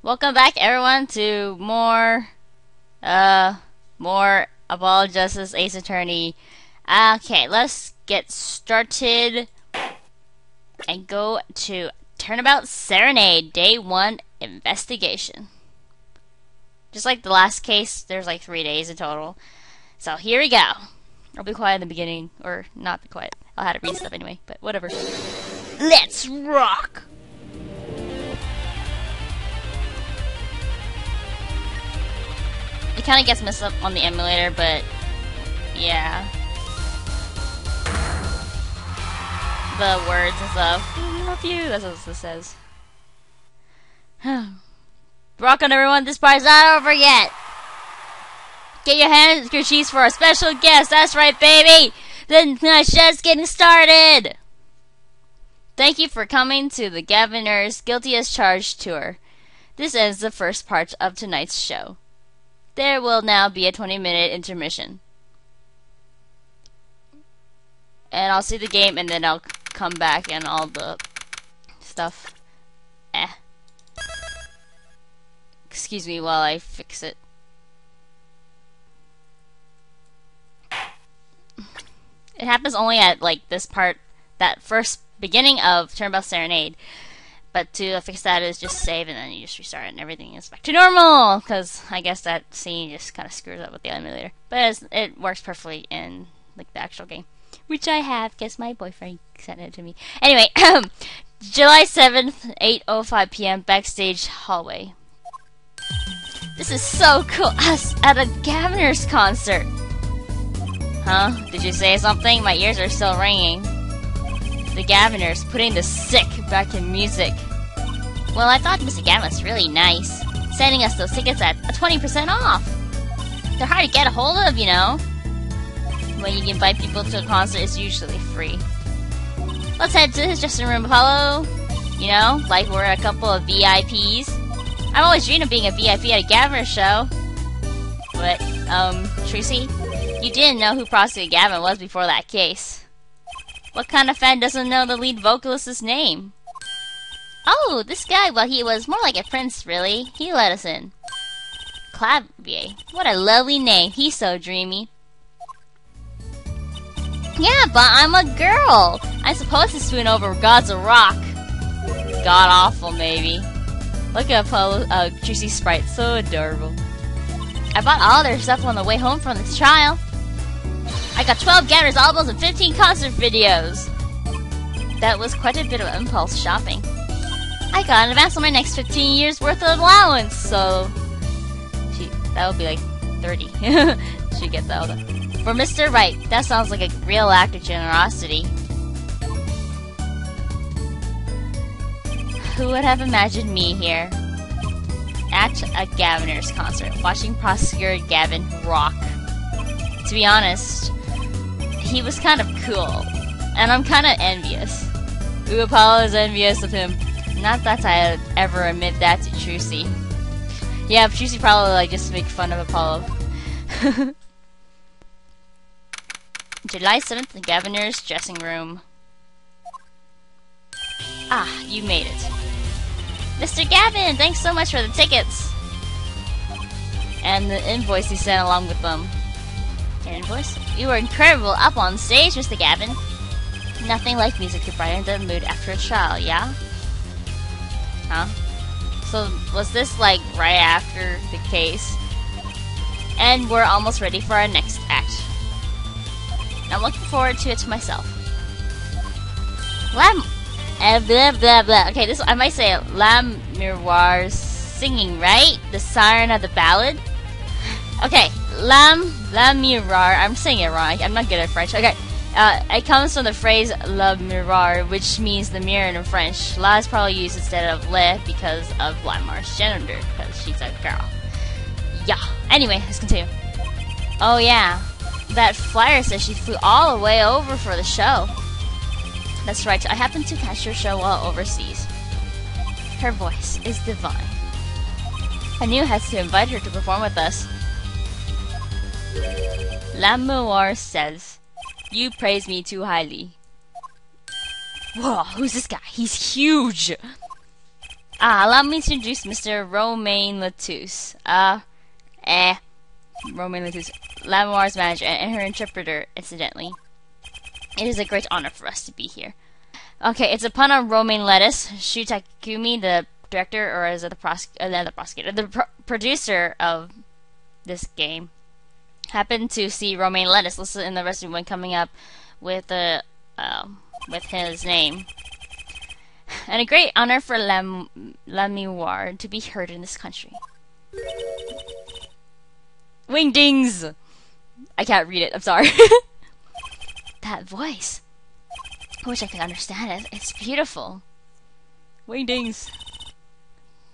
Welcome back, everyone, to more Apollo Justice Ace Attorney. Okay, let's get started and go to Turnabout Serenade, Day 1 Investigation. Just like the last case, there's like 3 days in total. So here we go. I'll be quiet in the beginning, or not be quiet. I'll have to read stuff anyway, but whatever. Let's rock! It kind of gets messed up on the emulator, but yeah. The words and stuff. I love you. That's what this says. Rock on, everyone. This part's not over yet. Get your handkerchiefs for our special guest. That's right, baby. The night's just getting started. Thank you for coming to the Gavinners Guilty as Charged tour. This ends the first part of tonight's show. There will now be a 20-minute intermission. And I'll see the game and then I'll come back and all the stuff. Excuse me while I fix it. It happens only at like this part, that first beginning of Turnabout Serenade. But to fix that is just save and then you just restart and everything is back to normal. Because I guess that scene just kind of screws up with the emulator. But it works perfectly in like the actual game. Which I have, because my boyfriend sent it to me. Anyway, July 7th, 8:05 p.m. backstage hallway. This is so cool. Us at a Gavinners concert. Huh? Did you say something? My ears are still ringing. The Gavinners, putting the sick back in music. Well, I thought Mr. Gavin was really nice, sending us those tickets at 20% off. They're hard to get a hold of, you know. When you invite people to a concert, it's usually free. Let's head to his dressing room, Apollo. You know, like we're a couple of VIPs. I've always dreamed of being a VIP at a Gavinners show. But, Trucy, you didn't know who Prosecutor Gavin was before that case. What kind of fan doesn't know the lead vocalist's name? Oh, this guy, well, he was more like a prince, really. He let us in. Clavier. What a lovely name. He's so dreamy. Yeah, but I'm a girl. I'm supposed to swoon over gods of rock. God-awful, maybe. Look at Trucy's sprite. So adorable. I bought all their stuff on the way home from this trial. I got 12 Gavinners albums and 15 concert videos. That was quite a bit of impulse shopping. I got an advance on my next 15 years worth of allowance, so that would be like 30. She gets that. For Mr. Right, that sounds like a real act of generosity. Who would have imagined me here at a Gavinners concert, watching Prosecutor Gavin rock? To be honest, he was kind of cool, and I'm kind of envious. Ooh, Apollo is envious of him. Not that I'd ever admit that to Trucy. Yeah, Trucy probably like just make fun of Apollo. July 7th, the Gavinners dressing room. Ah, you made it. Mr. Gavin, thanks so much for the tickets. And the invoice he sent along with them. Invoice? You were incredible up on stage, Mr. Gavin. Nothing like music to brighten the mood after a trial, yeah? Huh? So, was this like right after the case? And we're almost ready for our next act. I'm looking forward to it myself. Blah blah blah. Okay, this I might say it. La Miroir's singing, right? The siren of the ballad? Okay, La Miroir. I'm saying it wrong. I'm not good at French. Okay, it comes from the phrase Le Miroir, which means the mirror in French. La is probably used instead of Le because of Lamar's gender, because she's a girl. Yeah. Anyway, let's continue. Oh yeah, that flyer says she flew all the way over for the show. That's right. I happened to catch her show while overseas. Her voice is divine. I knew I had to invite her to perform with us. Lamour says, you praise me too highly. Whoa, who's this guy? He's huge! Allow me to introduce Mr. Romain Latouche. Romain Latouche, Lamoire's manager and her interpreter, incidentally. It is a great honor for us to be here. Okay, it's upon a romaine lettuce. Shu Takumi, the director, or is it the prosecutor, the producer of this game, happened to see romaine lettuce listed in the restaurant when coming up with his name. And a great honor for Lamoire to be heard in this country. Wingdings! I can't read it, I'm sorry. That voice. I wish I could understand it. It's beautiful. Wingdings.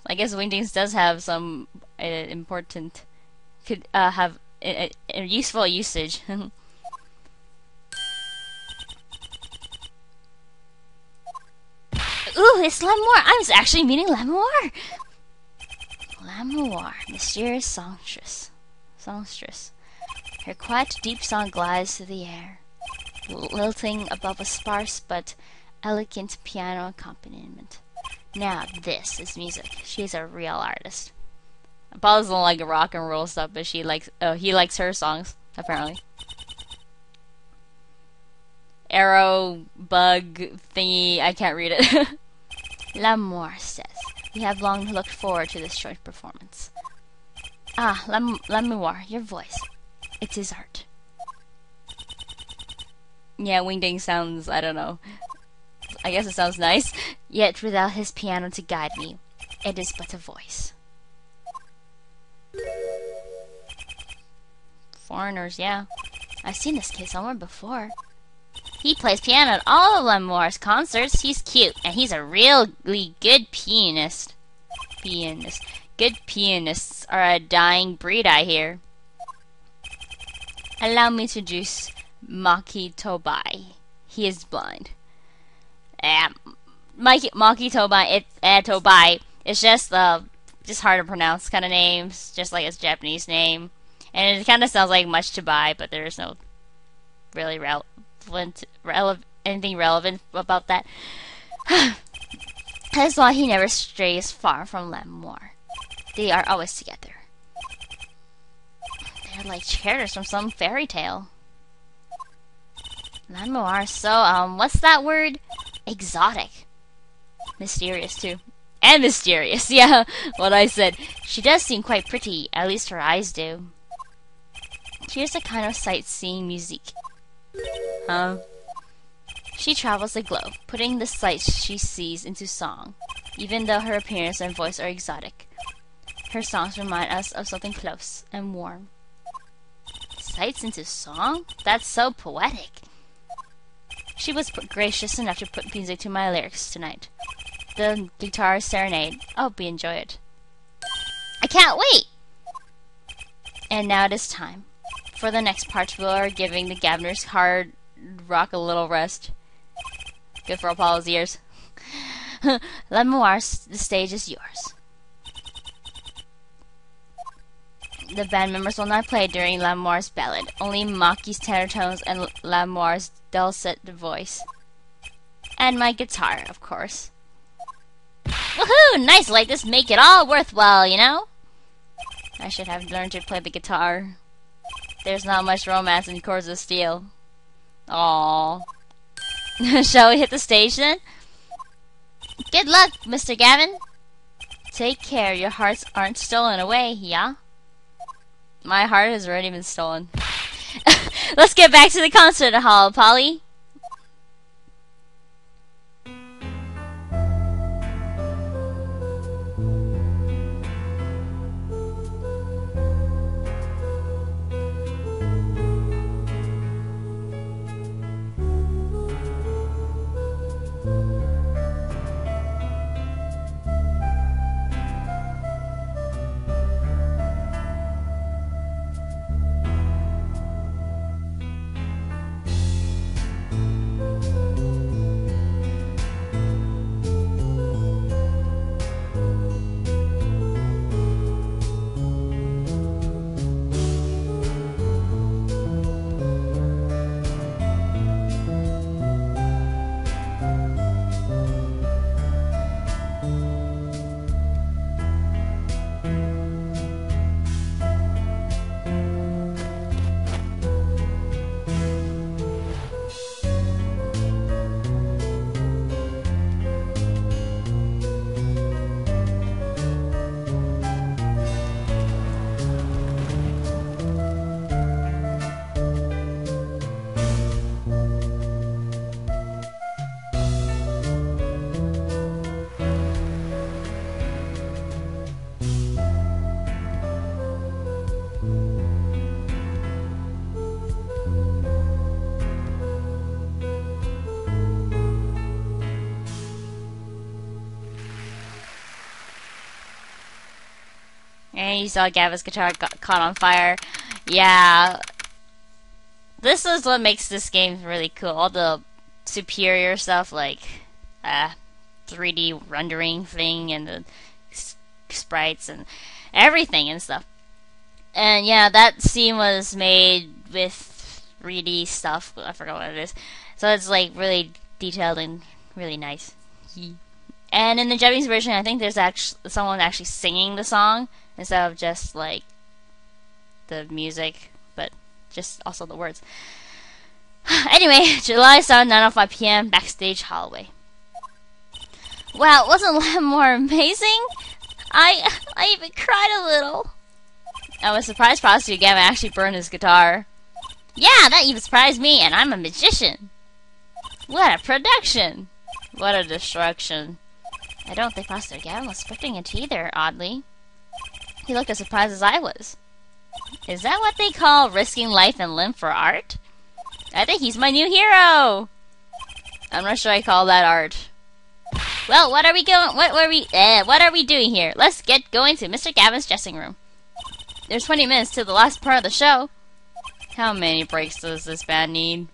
I guess Wingdings does have some could have a useful usage. Ooh, it's Lamoire. I was actually meeting Lamoire. Lamoire, mysterious songstress. Her quiet, deep song glides through the air, lilting above a sparse but elegant piano accompaniment. Now this is music. She's a real artist. Paul doesn't like rock and roll stuff, but he likes her songs, apparently. Arrow, bug, thingy, I can't read it. Lamoire says, we have long looked forward to this joint performance. Lamoire, your voice. It is art. Yeah, Wingding sounds, I don't know. I guess it sounds nice. Yet without his piano to guide me, it is but a voice. Foreigners, yeah. I've seen this kid somewhere before. He plays piano at all of Lamoire's concerts. He's cute, and he's a really good pianist. Good pianists are a dying breed, I hear. Allow me to introduce Maki Tobai. He is blind. Maki Tobai. It's just hard to pronounce kind of names, just like his Japanese name, and it kind of sounds like much to buy, but there's no really anything relevant about that. That's why he never strays far from Lamoire. They are always together. They're like characters from some fairy tale. Lamoire, so, what's that word? Exotic. Mysterious, too. And mysterious, yeah, what I said. She does seem quite pretty, at least her eyes do. She is a kind of sightseeing musique. Huh? She travels the globe, putting the sights she sees into song. Even though her appearance and voice are exotic, her songs remind us of something close and warm. Sights into song? That's so poetic. She was gracious enough to put music to my lyrics tonight. The guitar Serenade. I hope you enjoy it. I can't wait! And now it is time. For the next part, we are giving the Gavinners hard rock a little rest. Good for Apollo's ears. Lamoire, the stage is yours. The band members will not play during Lamoire's ballad, only Maki's tenor tones and Lamoire's dulcet voice. And my guitar, of course. Woohoo! Nice, like this make it all worthwhile, you know? I should have learned to play the guitar. There's not much romance in Chords of Steel. Aww. Shall we hit the stage then? Good luck, Mr. Gavin. Take care, your hearts aren't stolen away, yeah? My heart has already been stolen. Let's get back to the concert hall, Polly. And you saw Gavin's guitar got caught on fire. Yeah. This is what makes this game really cool. All the superior stuff, like 3D rendering thing and the sprites and everything and stuff. And yeah, that scene was made with 3D stuff. I forgot what it is. So it's like really detailed and really nice. And in the Japanese version, I think there's actually someone actually singing the song instead of just like the music, but just also the words. Anyway, July 7, 9:05 p.m. backstage hallway. Wow, wasn't that more amazing? I even cried a little. I was surprised Prostitute Gavin actually burned his guitar. Yeah, that even surprised me, and I'm a magician. What a production! What a destruction. I don't think Prostitute Gavin was expecting it either, oddly. He looked as surprised as I was. Is that what they call risking life and limb for art? I think he's my new hero! I'm not sure I call that art. Well, what are we doing here? Let's get going to Mr. Gavin's dressing room. There's 20 minutes to the last part of the show. How many breaks does this band need?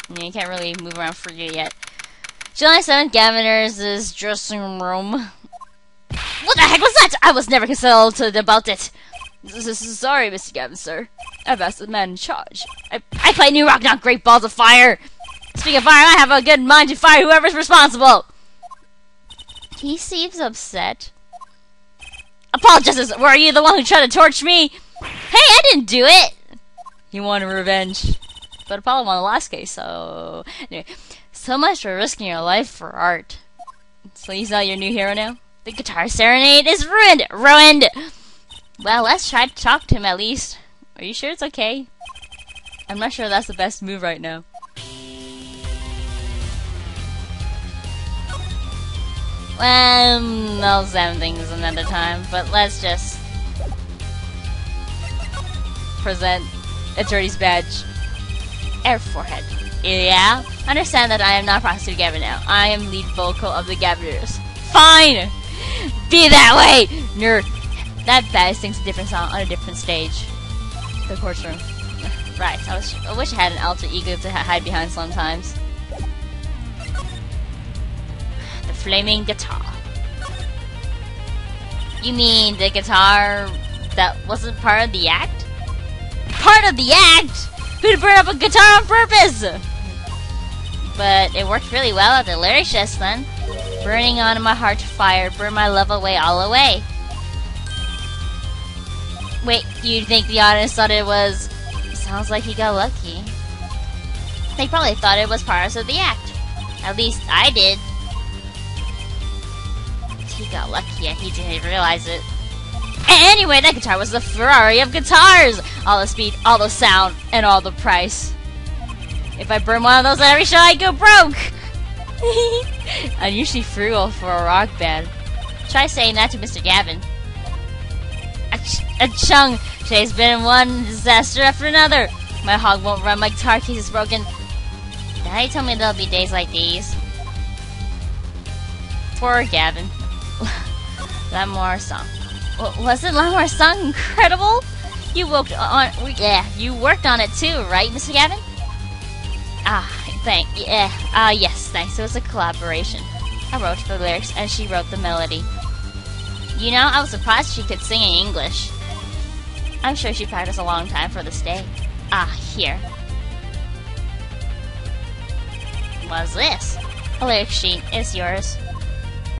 Yeah, you can't really move around freely yet. July 7th, Gavinners' dressing room. What the heck was that? I was never consulted about it. Sorry, Mr. Gavin, sir. I've asked the man in charge. I play new rock, not great balls of fire. Speaking of fire, I have a good mind to fire whoever's responsible. He seems upset. Apologizes. Were you the one who tried to torch me? Hey, I didn't do it. He wanted revenge. But Apollo won the last case, so... Anyway, so much for risking your life for art. So he's not your new hero now? The guitar Serenade is ruined! Ruined! Well, let's try to talk to him at least. Are you sure it's okay? I'm not sure that's the best move right now. Well, I'll send things another time, but let's just present attorney's badge. Air forehead. Yeah? Understand that I am not Prostitute Gavin now. I am lead vocal of the Gavinners. Fine! Be that way! Nerd. That badge sings a different song on a different stage. The courtroom. Right. I wish I had an alter ego to hide behind sometimes. The flaming guitar. You mean the guitar that wasn't part of the act? Part of the act? Who'd burn up a guitar on purpose? But it worked really well at the lyrics just then. Burning on my heart to fire, burn my love away all away. Wait, you think the audience thought it was... Sounds like he got lucky. They probably thought it was part of the act. At least I did. He got lucky and he didn't realize it. Anyway, that guitar was the Ferrari of guitars! All the speed, all the sound, and all the price. If I burn one of those at every show, I go broke! I'm usually frugal for a rock band. Try saying that to Mr. Gavin. Chung, today's been one disaster after another. My hog won't run, my guitar case is broken. Daddy told me there'll be days like these. Poor Gavin. Lamour's song. Wasn't Lamour's song incredible? You worked on it too, right, Mr. Gavin? Yes, thanks. It was a collaboration. I wrote the lyrics and she wrote the melody. You know, I was surprised she could sing in English. I'm sure she practiced a long time for this day. Here. What's this? A lyric sheet is yours.